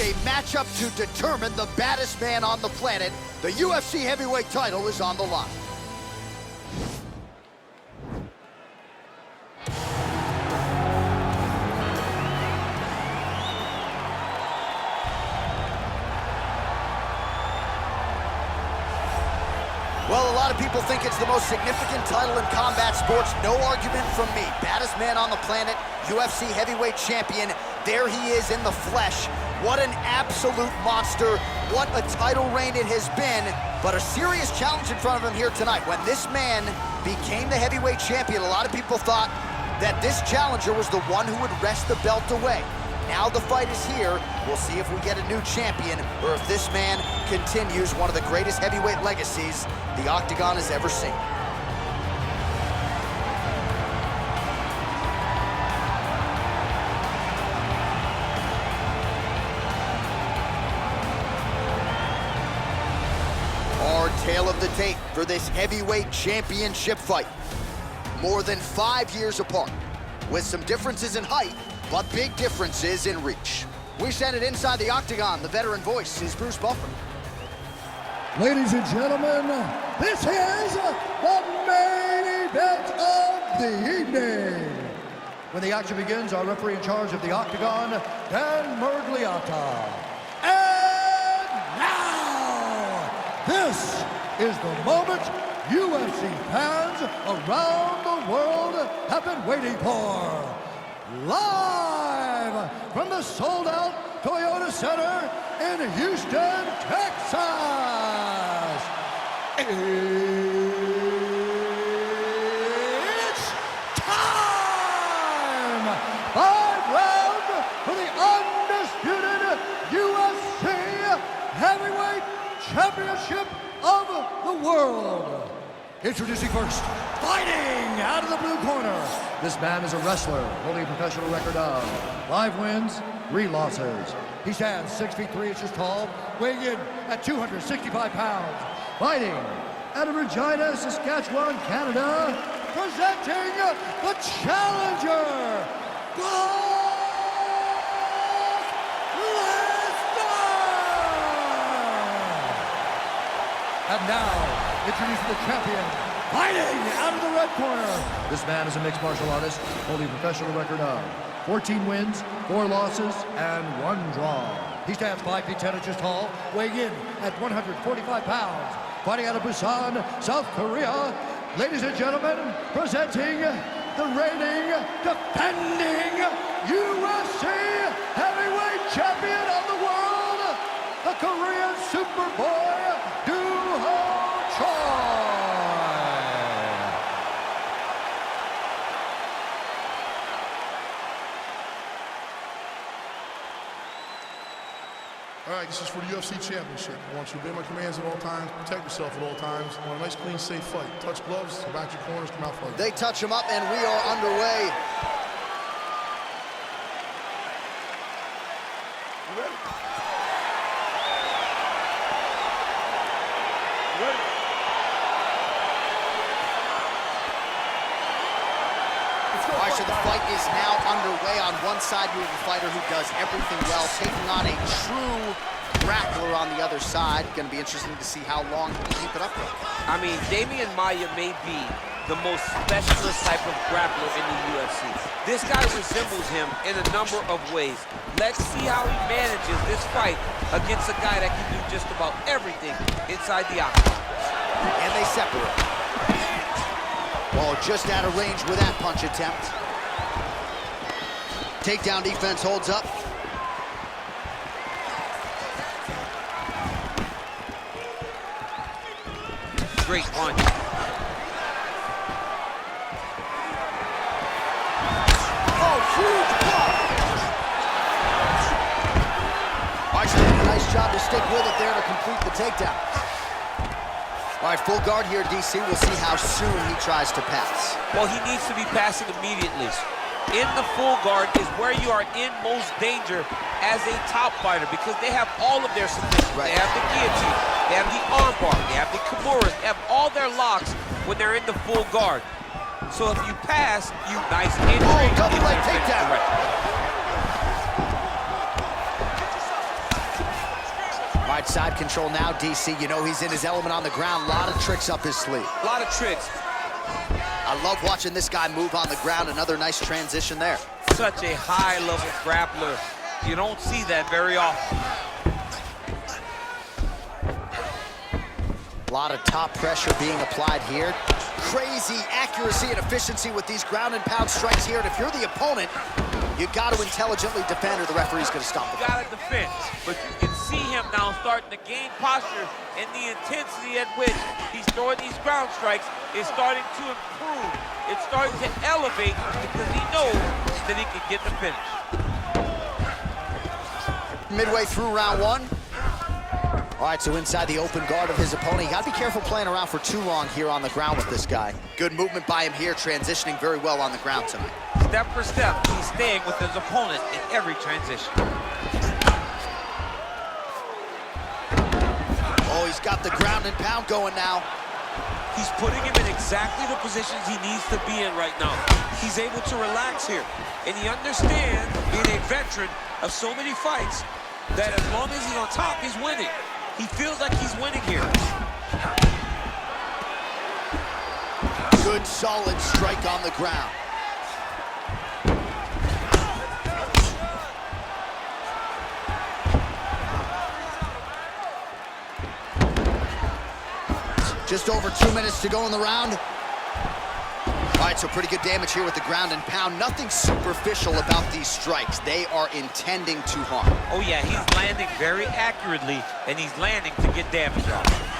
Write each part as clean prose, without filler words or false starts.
a matchup to determine the baddest man on the planet. The UFC heavyweight title is on the line. Well, a lot of people think it's the most significant title in combat sports. No argument from me. Baddest man on the planet, UFC heavyweight champion. There he is in the flesh. What an absolute monster. What a title reign it has been. But a serious challenge in front of him here tonight. When this man became the heavyweight champion, a lot of people thought that this challenger was the one who would wrest the belt away. Now the fight is here. We'll see if we get a new champion or if this man continues one of the greatest heavyweight legacies the Octagon has ever seen. Our tale of the tape for this heavyweight championship fight. More than 5 years apart, with some differences in height, but big differences in reach. We send it inside the Octagon. The veteran voice is Bruce Buffer. Ladies and gentlemen, this is the main event of the evening. When the action begins, our referee in charge of the Octagon, Dan Mergliata. And now, this is the moment UFC fans around the world have been waiting for. Live from the sold-out Toyota Center in Houston, Texas. It's time! 5 rounds for the undisputed UFC Heavyweight Championship of the world. Introducing first, fighting out of the blue corner. This man is a wrestler, holding a professional record of 5 wins, 3 losses. He stands 6 feet 3 inches tall, weighing in at 265 pounds. Fighting out of Regina, Saskatchewan, Canada, presenting the challenger, Brock Lesnar! And now, introducing the champion, fighting out of the red corner. This man is a mixed martial artist, holding a professional record of 14 wins, 4 losses, and 1 draw. He stands 5 feet 10 inches tall, weighing in at 145 pounds. Fighting out of Busan, South Korea. Ladies and gentlemen, presenting the reigning, defending UFC heavyweight champion of the world, the Korean Superboy, Choi. All right, this is for the UFC Championship. I want you to obey my commands at all times, protect yourself at all times. I want a nice, clean, safe fight. Touch gloves, come back your corners, come out fight. They touch him up, and we are underway. You ready? All right, so the fight is now underway. On one side, you have a fighter who does everything well, taking on a true grappler on the other side. Going to be interesting to see how long he can keep it up with. I mean, Damian Maia may be the most specialist type of grappler in the UFC. This guy resembles him in a number of ways. Let's see how he manages this fight against a guy that can do just about everything inside the octagon. And they separate. Well, just out of range with that punch attempt. Takedown defense holds up. Great punch. Oh, huge punch! Archie did a nice job to stick with it there to complete the takedown. All right, full guard here, DC. We'll see how soon he tries to pass. Well, he needs to be passing immediately. In the full guard is where you are in most danger as a top fighter because they have all of their submissions. Right. They have the guillotine, they have the armbar, they have the kimuras, they have all their locks when they're in the full guard. So if you pass, you nice entry. Oh, double leg takedown. All right, side control now, DC. You know he's in his element on the ground. A lot of tricks up his sleeve. A lot of tricks. I love watching this guy move on the ground. Another nice transition there. Such a high-level grappler. You don't see that very often. A lot of top pressure being applied here. Crazy accuracy and efficiency with these ground and pound strikes here. And if you're the opponent, you got to intelligently defend or the referee's going to stop it. You got to defend, but you can see him now starting to gain posture, and the intensity at which he's throwing these ground strikes is starting to improve. It's starting to elevate because he knows that he can get the finish. Midway through round one. All right, so inside the open guard of his opponent. You got to be careful playing around for too long here on the ground with this guy. Good movement by him here, transitioning very well on the ground tonight. Step for step, he's staying with his opponent in every transition. Oh, he's got the ground and pound going now. He's putting him in exactly the positions he needs to be in right now. He's able to relax here, and he understands, being a veteran of so many fights, that as long as he's on top, he's winning. He feels like he's winning here. Good, solid strike on the ground. Just over 2 minutes to go in the round. All right, so pretty good damage here with the ground and pound. Nothing superficial about these strikes. They are intending to harm. Oh yeah, he's landing very accurately, and he's landing to get damage off.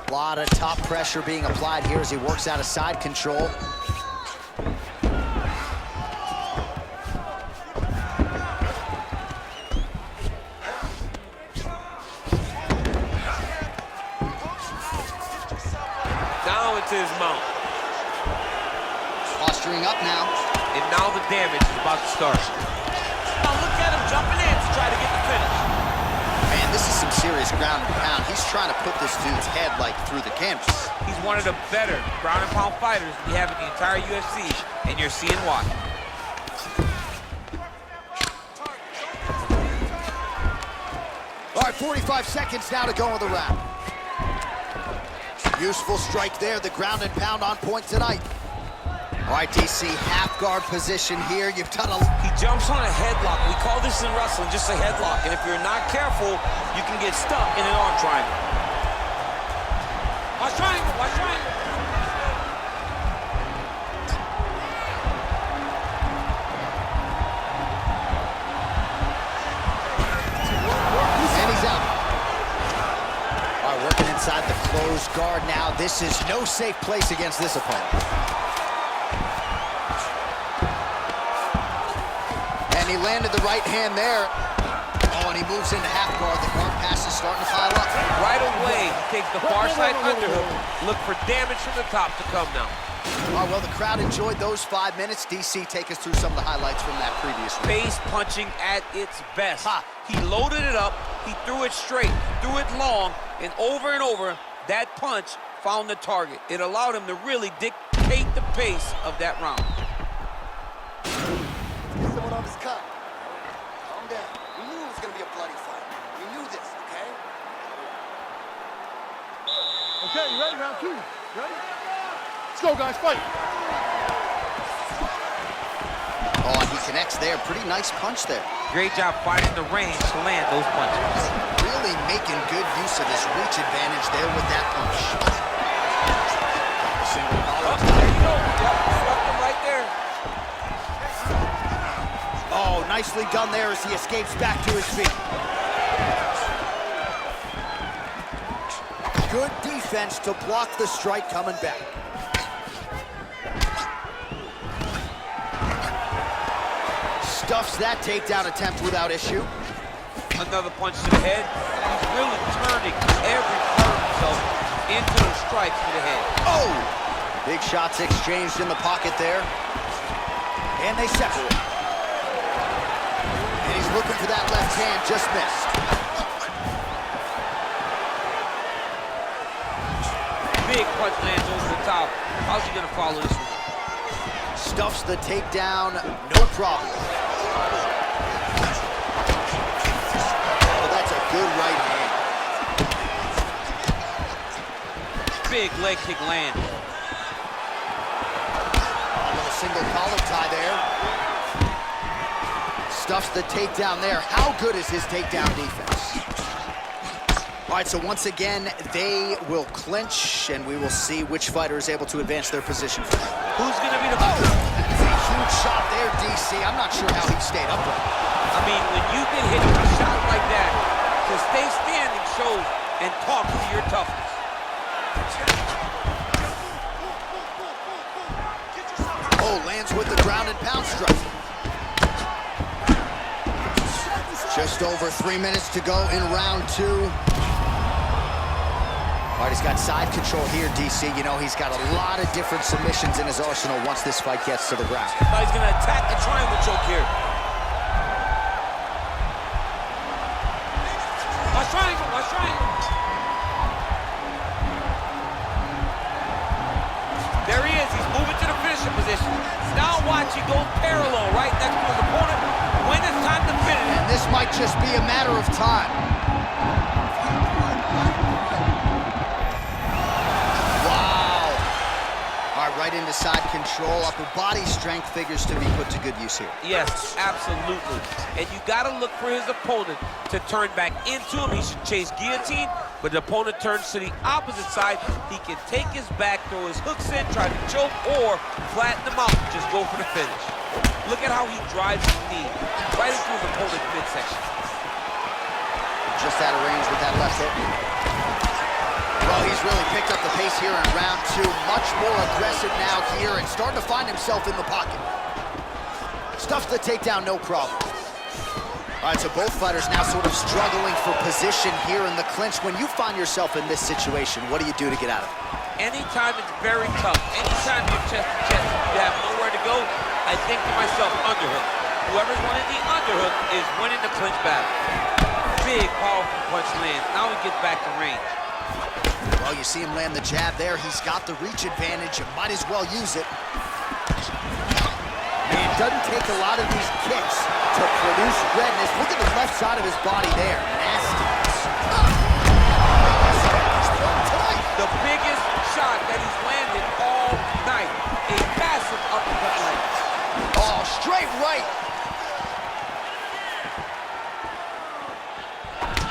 A lot of top pressure being applied here as he works out of side control. Now into his mount. Posturing up now. And now the damage is about to start. Now look at him jumping in to try to get the finish. Man, this is some serious ground and pound. He's trying to put this dude's head like through the canvas. He's one of the better ground and pound fighters we have in the entire UFC, and you're seeing why. All right, 45 seconds now to go in the round. Useful strike there, the ground and pound on point tonight. All right, DC, half guard position here. You've done a... He jumps on a headlock. We call this in wrestling just a headlock, and if you're not careful, you can get stuck in an arm triangle. Watch triangle, watch triangle. And he's out. All right, working inside the closed guard now. This is no safe place against this opponent. And he landed the right hand there. Oh, and he moves into half guard. The guard pass is starting to pile up. Right away, he takes the far side underhook. Look for damage from the top to come now. All right, well, the crowd enjoyed those 5 minutes. DC, take us through some of the highlights from that previous round. Face punching at its best. He loaded it up, he threw it straight, threw it long, and over, that punch found the target. It allowed him to really dictate the pace of that round. Someone off his cut. Calm down. We knew it was going to be a bloody fight. We knew this, okay? Okay, you ready? Round two. Ready? Let's go, guys. Fight. Oh, and he connects there. Pretty nice punch there. Great job finding the range to land those punches. Really making good use of his reach advantage there with that punch. Single collar. There you go. Yep, swept him right there. Oh, nicely done there as he escapes back to his feet. Good defense to block the strike coming back. Stuffs that takedown attempt without issue. Another punch to the head. He's really turning every part of himself into those strikes to the head. Oh! Big shots exchanged in the pocket there. And they separate. And he's looking for that left hand, just missed. Big punch lands over the top. How's he gonna follow this one? Stuffs the takedown, no problem. Oh, that's a good right hand. Big leg kick land. A little single collar tie there. Stuffs the takedown there. How good is his takedown defense? All right, so once again, they will clinch, and we will see which fighter is able to advance their position. Who's gonna be the That's a huge shot there, DC. I'm not sure how he stayed upright. I mean, when you get hit with a shot like that, to stay standing shows and talk to your toughness. Oh, lands with the ground and pound strike. Just over 3 minutes to go in round 2. All right, he's got side control here, DC. You know, he's got a lot of different submissions in his arsenal once this fight gets to the ground. Now he's gonna attack the triangle choke here. Watch triangle, watch triangle. There he is, he's moving to the finishing position. Now watch, he goes parallel right next to his opponent. When it's time to finish. And this might just be a matter of time. Right into side control. Upper body strength figures to be put to good use here. Yes, absolutely. And you got to look for his opponent to turn back into him. He should chase guillotine, but the opponent turns to the opposite side. He can take his back, throw his hooks in, try to choke, or flatten him out, just go for the finish. Look at how he drives his knee right into his opponent's midsection. Just out of range with that left hook. Well, he's really picked up the pace here in round 2. Much more aggressive now here and starting to find himself in the pocket. Stuffs the takedown, no problem. All right, so both fighters now sort of struggling for position here in the clinch. When you find yourself in this situation, what do you do to get out of it? Anytime it's very tough, anytime you're chest to chest, you have nowhere to go, I think to myself, underhook. Whoever's winning the underhook is winning the clinch battle. Big, powerful punch lands. Now he gets back to range. Well, you see him land the jab there. He's got the reach advantage. You might as well use it. Man, it doesn't take a lot of these kicks to produce redness. Look at the left side of his body there. Nasty. The biggest shot that he's landed all night. A massive uppercut land. Oh, straight right.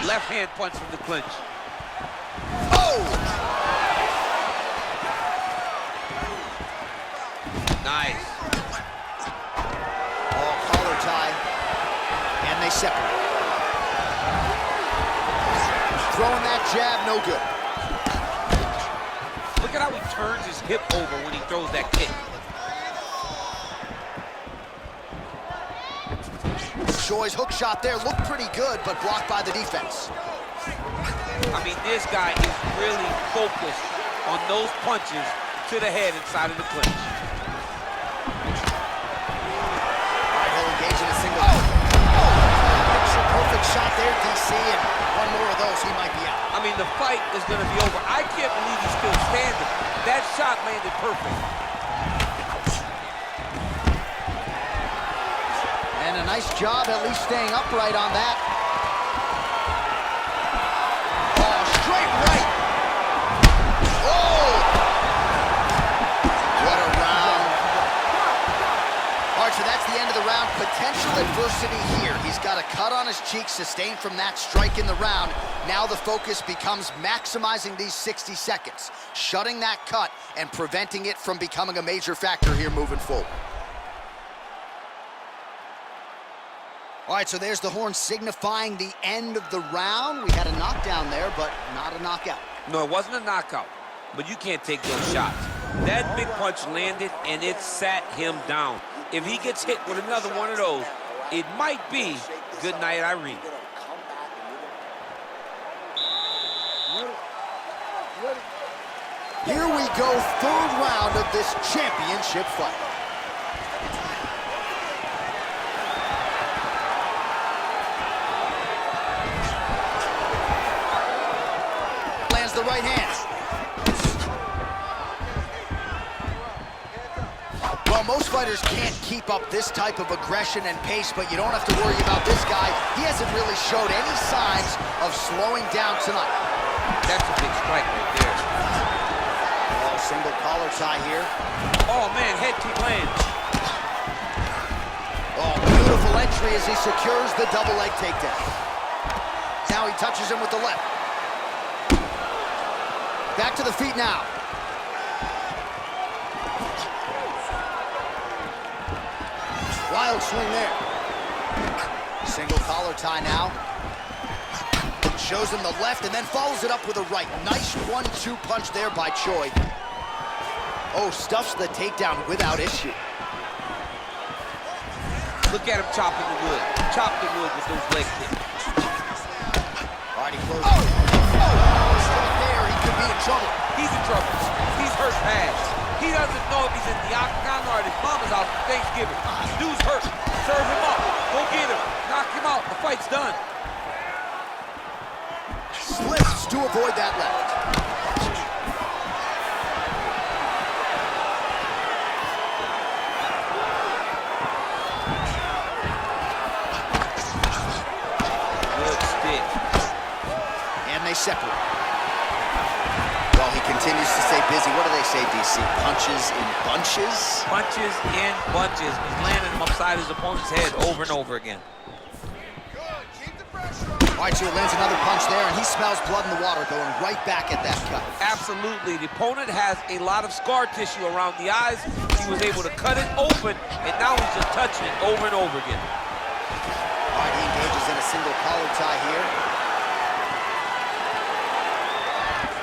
Left hand punch from the clinch. Nice. Oh, collar tie. And they separate. Throwing that jab, no good. Look at how he turns his hip over when he throws that kick. Shoi's hook shot there looked pretty good, but blocked by the defense. I mean, this guy is really focused on those punches to the head inside of the clinch. All right, he'll engage in a single. Picture perfect shot there, DC, and one more of those, he might be out. I mean, the fight is going to be over. I can't believe he's still standing. That shot landed perfect. And a nice job at least staying upright on that. Straight right. Oh! What a round. All right, so that's the end of the round. Potential adversity here. He's got a cut on his cheek sustained from that strike in the round. Now the focus becomes maximizing these 60 seconds, shutting that cut and preventing it from becoming a major factor here moving forward. All right, so there's the horn signifying the end of the round. We had a knockdown there, but not a knockout. No, it wasn't a knockout, but you can't take those shots. That big punch landed, and it sat him down. If he gets hit with another one of those, it might be good night, Irene. Here we go, third round of this championship fight. Lands the right hand. Well, most fighters can't keep up this type of aggression and pace, but you don't have to worry about this guy. He hasn't really showed any signs of slowing down tonight. That's a big strike right there. Oh, single collar tie here. Oh, man, head kick lands. Oh, beautiful entry as he secures the double leg takedown. Now he touches him with the left. Back to the feet now. Wild swing there. Single collar tie now. Shows him the left and then follows it up with a right. Nice 1-2 punch there by Choi. Oh, stuffs the takedown without issue. Look at him chopping the wood. Chop the wood with those leg kicks. All right, he closes. Right there, he could be in trouble. He's in trouble. He's hurt bad. He doesn't know if he's in the octagon or at his mama's house for Thanksgiving. Dude's hurt. Serve him up. Go get him. Knock him out. The fight's done. Slips to avoid that left. Good stick. And they separate. Well, he continues to stay busy. What do they say, DC? Punches in bunches? Punches in bunches. He's landing him upside his opponent's head over and over again. All right, so he lands another punch there, and he smells blood in the water, going right back at that cut. Absolutely. The opponent has a lot of scar tissue around the eyes. He was able to cut it open, and now he's just touching it over and over again. All right, he engages in a single collar tie here.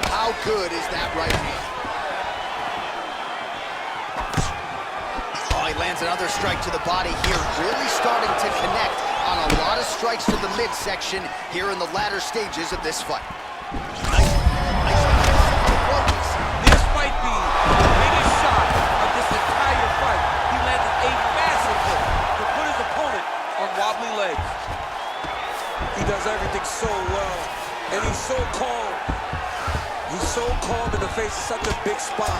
How good is that right hand? Oh, he lands another strike to the body here, really starting to connect on a lot of strikes to the midsection here in the latter stages of this fight. Nice. This might be the biggest shot of this entire fight. He landed a massive hit to put his opponent on wobbly legs. He does everything so well, and he's so calm. He's so calm in the face of such a big spot.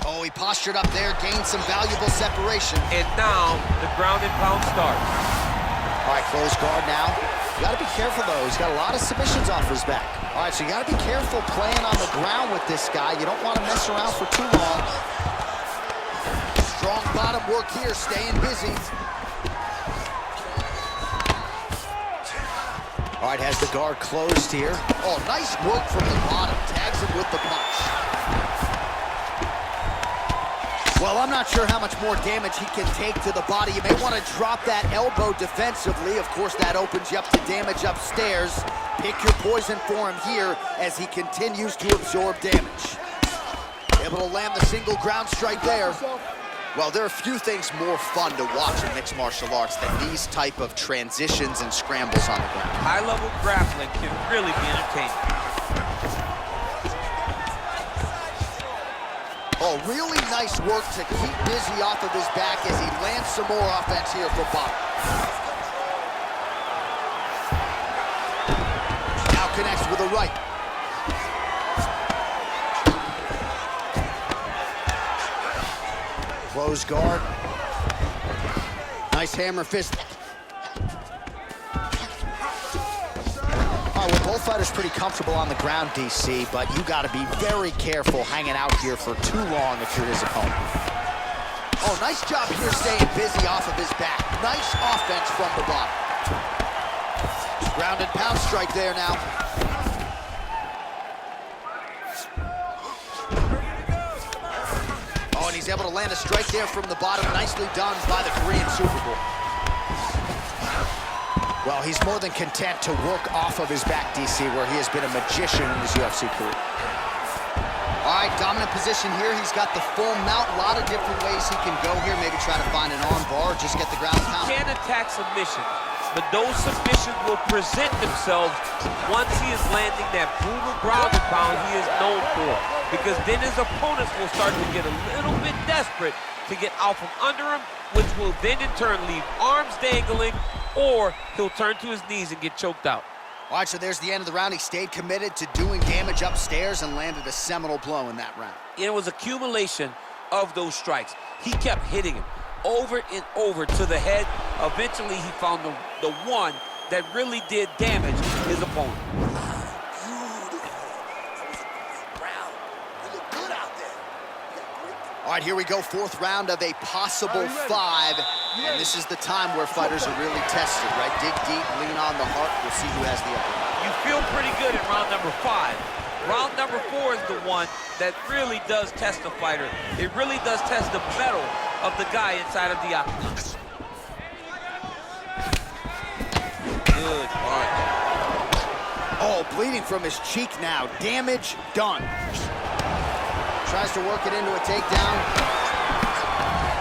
Oh, he postured up there, gained some valuable separation. And now the ground and pound starts. All right, close guard now. You gotta be careful though, he's got a lot of submissions off his back. All right, so you gotta be careful playing on the ground with this guy. You don't wanna mess around for too long. Strong bottom work here, staying busy. All right, has the guard closed here. Oh, nice work from the bottom, tags him with the punch. Well, I'm not sure how much more damage he can take to the body. You may want to drop that elbow defensively. Of course, that opens you up to damage upstairs. Pick your poison for him here as he continues to absorb damage. Able to land the single ground strike there. Well, there are few things more fun to watch in mixed martial arts than these type of transitions and scrambles on the ground. High-level grappling can really be entertaining. Oh, really nice work to keep busy off of his back as he lands some more offense here from bottom. Now connects with a right. Close guard. Nice hammer fist. All right, well, both fighters pretty comfortable on the ground, DC, but you got to be very careful hanging out here for too long if you're his opponent. Oh, nice job here staying busy off of his back. Nice offense from the bottom. Ground and pound strike there now. Oh, and he's able to land a strike there from the bottom. Nicely done by the Korean Super Bowl. Well, he's more than content to work off of his back, DC, where he has been a magician in his UFC career. All right, dominant position here. He's got the full mount. A lot of different ways he can go here. Maybe try to find an arm bar or just get the ground pound. Can't attack submission. but those submissions will present themselves once he is landing that brutal ground and pound he is known for, because then his opponents will start to get a little bit desperate to get out from under him, which will then in turn leave arms dangling, or he'll turn to his knees and get choked out. All right, so there's the end of the round. He stayed committed to doing damage upstairs and landed a seminal blow in that round. It was accumulation of those strikes. He kept hitting him over and over to the head. Eventually, he found the one that really did damage his opponent. All right, here we go, fourth round of a possible 5. And this is the time where fighters are really tested, right? Dig deep, lean on the heart. We'll see who has the upper hand. You feel pretty good in round number 5. Round number 4 is the one that really does test the fighter. It really does test the mettle of the guy inside of the octagon. Good punch. Oh, bleeding from his cheek now. Damage done. Tries to work it into a takedown.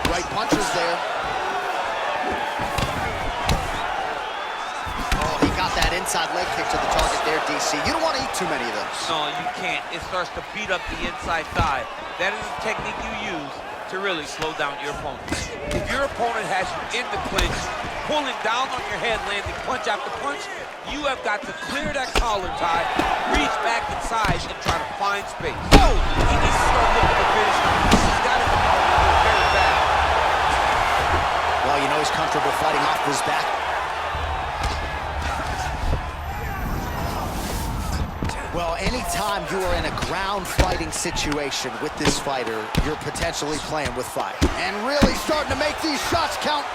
Right punches there. Oh, he got that inside leg kick to the target there, DC. You don't want to eat too many of those. No, you can't. It starts to beat up the inside thigh. That is the technique you use to really slow down your opponent. If your opponent has you in the clinch, pulling down on your head, landing punch after punch, you have got to clear that collar tie, reach back inside, and try to find space. Oh! He needs to start looking to finish. He's got it very bad. Well, you know he's comfortable fighting off his back. Well, anytime you are in a ground fighting situation with this fighter, you're potentially playing with fire. And really starting to make these shots count.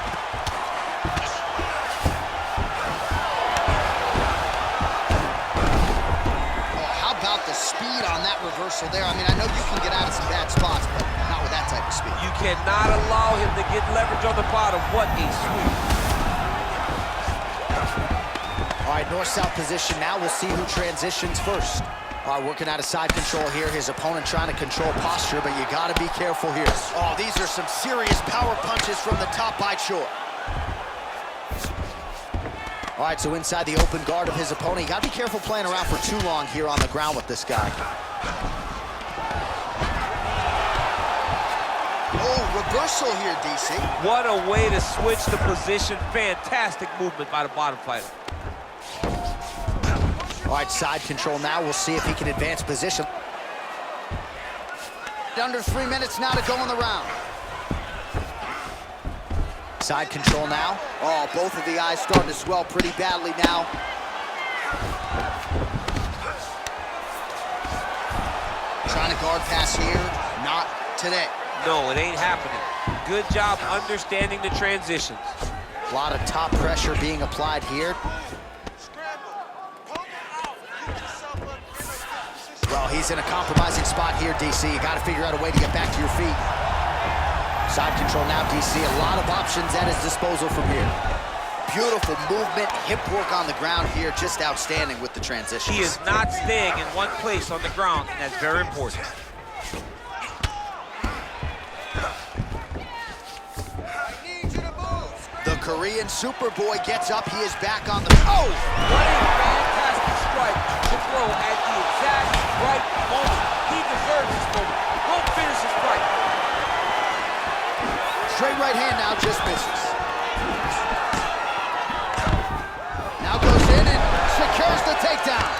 Speed on that reversal there. I mean, I know you can get out of some bad spots, but not with that type of speed. You cannot allow him to get leverage on the bottom. What a sweep. All right, north-south position now. We'll see who transitions first. All right, working out of side control here. His opponent trying to control posture, but you got to be careful here. Oh, these are some serious power punches from the top by Choi. All right, so inside the open guard of his opponent. You got to be careful playing around for too long here on the ground with this guy. Oh, reversal here, DC. What a way to switch the position. Fantastic movement by the bottom fighter. All right, side control now. We'll see if he can advance position. Under 3 minutes now to go in the round. Side control now. Oh, both of the eyes starting to swell pretty badly now. Trying to guard pass here. Not today. No, it ain't happening. Good job understanding the transitions. A lot of top pressure being applied here. Well, he's in a compromising spot here, DC. You got to figure out a way to get back to your feet. Side control now, DC. A lot of options at his disposal from here. Beautiful movement, hip work on the ground here. Just outstanding with the transitions. He is not staying in one place on the ground, and that's very important. The Korean Superboy gets up. He is back on the... Oh! What a fantastic strike to throw at the exact right moment. He deserves this moment. Go finish his fight. Straight right hand now, just misses. Now goes in and secures the takedown.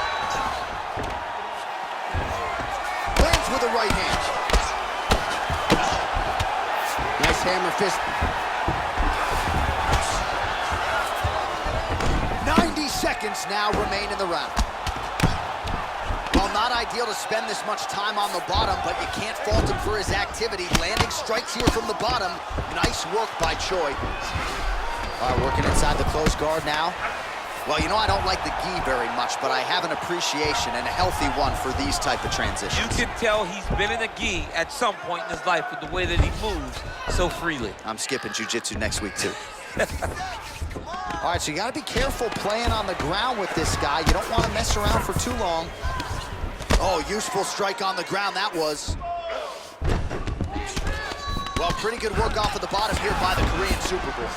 Lands with a right hand. Nice hammer fist. 90 seconds now remain in the round. Well, not ideal to spend this much time on the bottom, but you can't fault him for his activity. Landing strikes here from the bottom. Nice work by Choi. All right, working inside the close guard now. Well, you know, I don't like the gi very much, but I have an appreciation and a healthy one for these type of transitions. You can tell he's been in a gi at some point in his life with the way that he moves so freely. I'm skipping jiu-jitsu next week, too. All right, so you got to be careful playing on the ground with this guy. You don't want to mess around for too long. Oh, useful strike on the ground, that was. Well, pretty good work off of the bottom here by the Korean Superboy.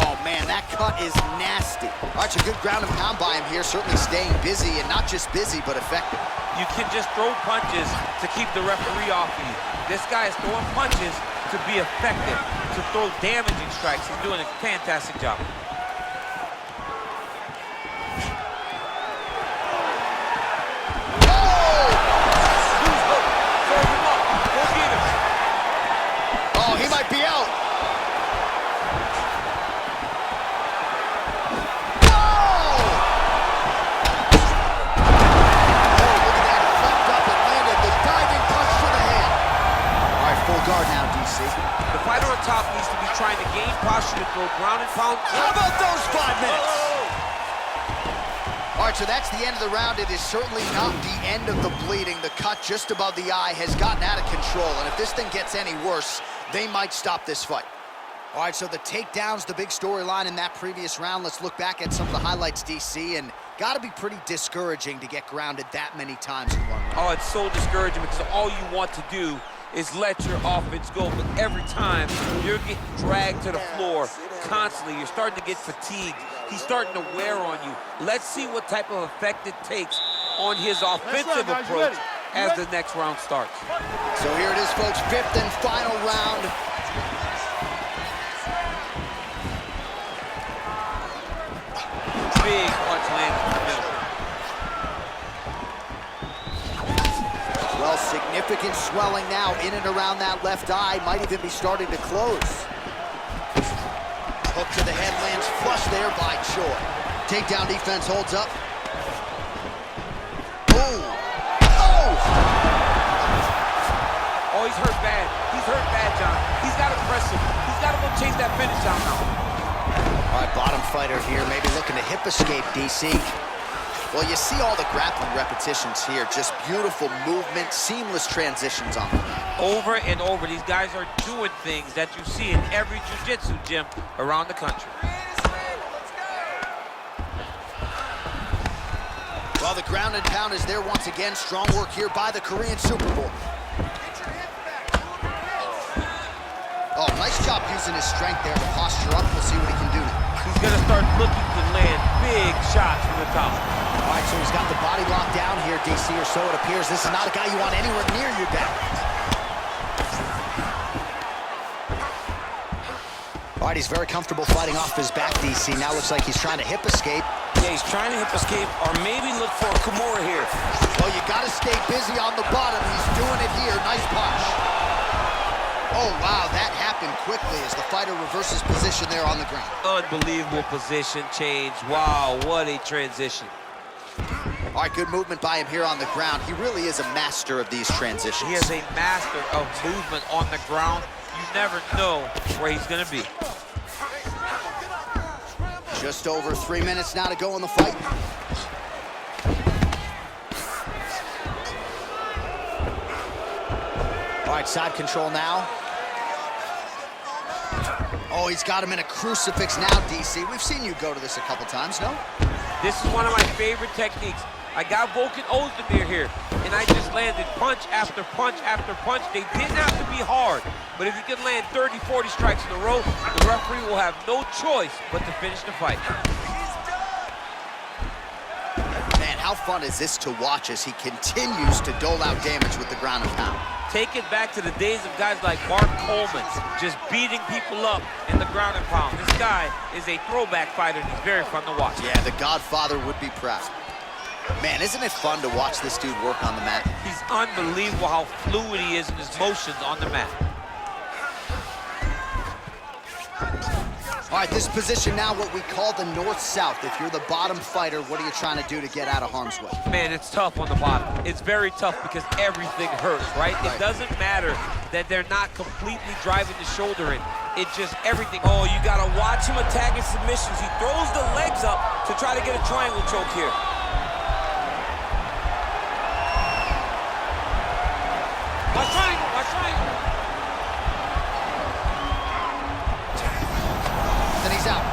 Oh, man, that cut is nasty. All right, so good ground and pound by him here, certainly staying busy, and not just busy, but effective. You can just throw punches to keep the referee off of you. This guy is throwing punches to be effective, to throw damaging strikes. He's doing a fantastic job. The fighter on top needs to be trying to gain posture to throw ground and pound. How about those 5 minutes? All right, so that's the end of the round. It is certainly not the end of the bleeding. The cut just above the eye has gotten out of control, and if this thing gets any worse, they might stop this fight. All right, so the takedown's the big storyline in that previous round. Let's look back at some of the highlights, DC, and gotta be pretty discouraging to get grounded that many times in one round. Oh, it's so discouraging because all you want to do is let your offense go, but every time you're getting dragged to the floor constantly, you're starting to get fatigued. He's starting to wear on you. Let's see what type of effect it takes on his offensive approach as the next round starts. So here it is, folks, 5th and final round. Big punch landed in the middle. Well, significant swelling now in and around that left eye. Might even be starting to close. Hook to the head lands flush there by Choi. Takedown defense holds up. Oh! Oh! Oh, he's hurt bad. He's hurt bad, John. He's got to press him. He's got to go chase that finish out now. All right, bottom fighter here, maybe looking to hip escape, DC. Well, you see all the grappling repetitions here. Just beautiful movement, seamless transitions on them. Over and over, these guys are doing things that you see in every jiu-jitsu gym around the country. Well, the ground and pound is there once again. Strong work here by the Korean Super Bowl. Oh, nice job using his strength there to posture up. We'll see what he can do now. He's going to start looking to land big shots from the top. All right, so he's got the body locked down here, DC, or so it appears. This is not a guy you want anywhere near your back. All right, he's very comfortable fighting off his back, DC. Now looks like he's trying to hip escape. Yeah, he's trying to hip escape or maybe look for a Kimura here. Well, you got to stay busy on the bottom. He's doing it here. Nice punch. Oh, wow, that happened quickly as the fighter reverses position there on the ground. Unbelievable position change. Wow, what a transition. All right, good movement by him here on the ground. He really is a master of these transitions. He is a master of movement on the ground. You never know where he's going to be. Just over 3 minutes now to go in the fight. All right, side control now. Oh, he's got him in a crucifix now, DC. We've seen you go to this a couple times, no? This is one of my favorite techniques. I got Volkan Ozdemir here, and I just landed punch after punch after punch. They didn't have to be hard, but if you can land 30, 40 strikes in a row, the referee will have no choice but to finish the fight. Man, how fun is this to watch as he continues to dole out damage with the ground and pound? Take it back to the days of guys like Mark Coleman, just beating people up in the ground and pound. This guy is a throwback fighter, and he's very fun to watch. Yeah, the Godfather would be proud. Man, isn't it fun to watch this dude work on the mat? He's unbelievable how fluid he is in his motions on the mat. All right, this position now, what we call the north-south. If you're the bottom fighter, what are you trying to do to get out of harm's way? Man, it's tough on the bottom. It's very tough because everything hurts, right? It doesn't matter that they're not completely driving the shoulder in. It's just everything. Oh, you got to watch him attacking submissions. He throws the legs up to try to get a triangle choke here. Watch triangle, watch triangle. Then he's out.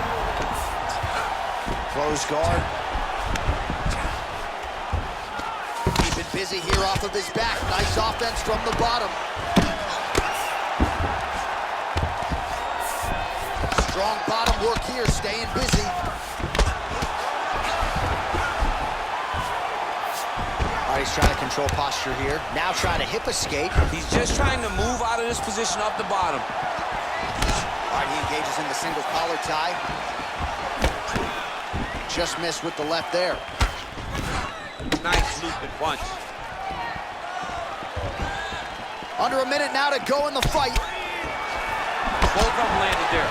Close guard. Keeping busy here off of his back. Nice offense from the bottom. Strong bottom work here, staying busy. All right, he's trying to control posture here. Now trying to hip escape. He's just trying to move out of this position up the bottom. All right, he engages in the single collar tie. Just missed with the left there. Nice looping punch. Under a minute now to go in the fight. Both of them landed there.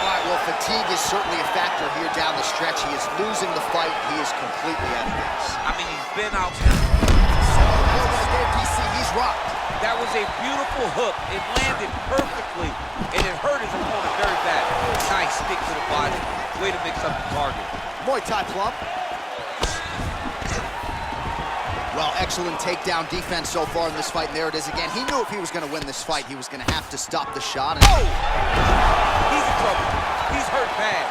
All right, well, fatigue is certainly a factor here down the stretch. He is losing the fight. He is completely out of gas. I mean, he's been out. Right there, DC, he's rocked. That was a beautiful hook. It landed perfectly, and it hurt his opponent very bad. Nice stick to the body. Way to mix up the target. Muay Thai plump. Well, excellent takedown defense so far in this fight, and there it is again. He knew if he was going to win this fight, he was going to have to stop the shot. And... Oh! He's in trouble. He's hurt bad.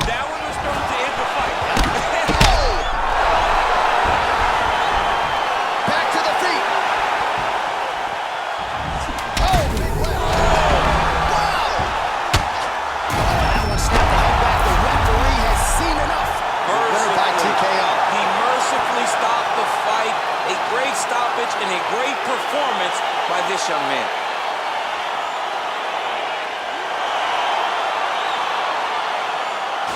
That one was thrown to end the fight. Oh! Back to the feet. Oh, big left. Wow! That one snapped the head back. The referee has seen enough. Winner by TKO. He mercifully stopped the fight. A great stoppage and a great performance by this young man.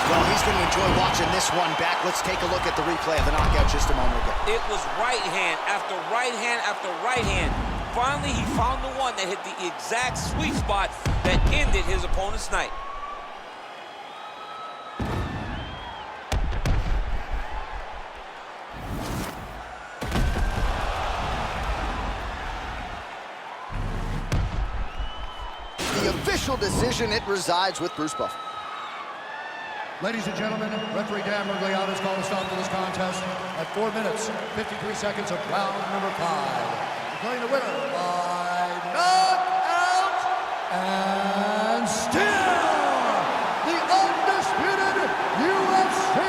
Well, he's going to enjoy watching this one back. Let's take a look at the replay of the knockout just a moment ago. It was right hand after right hand after right hand. Finally, he found the one that hit the exact sweet spot that ended his opponent's night. The official decision, it resides with Bruce Buffer. Ladies and gentlemen, referee Dan Mergliata has called a stop to this contest at 4 minutes, 53 seconds of round number 5. Declaring the winner by knockout and still the undisputed UFC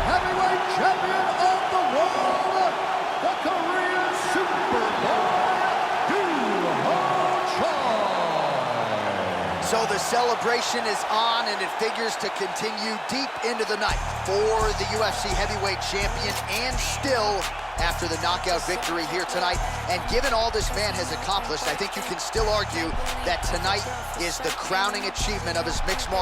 heavyweight champion of the world, the Korean Superboy, Duruchigiro. So the celebration is on, and it figures to continue deep into the night for the UFC heavyweight champion, and still after the knockout victory here tonight. And given all this man has accomplished, I think you can still argue that tonight is the crowning achievement of his mixed martial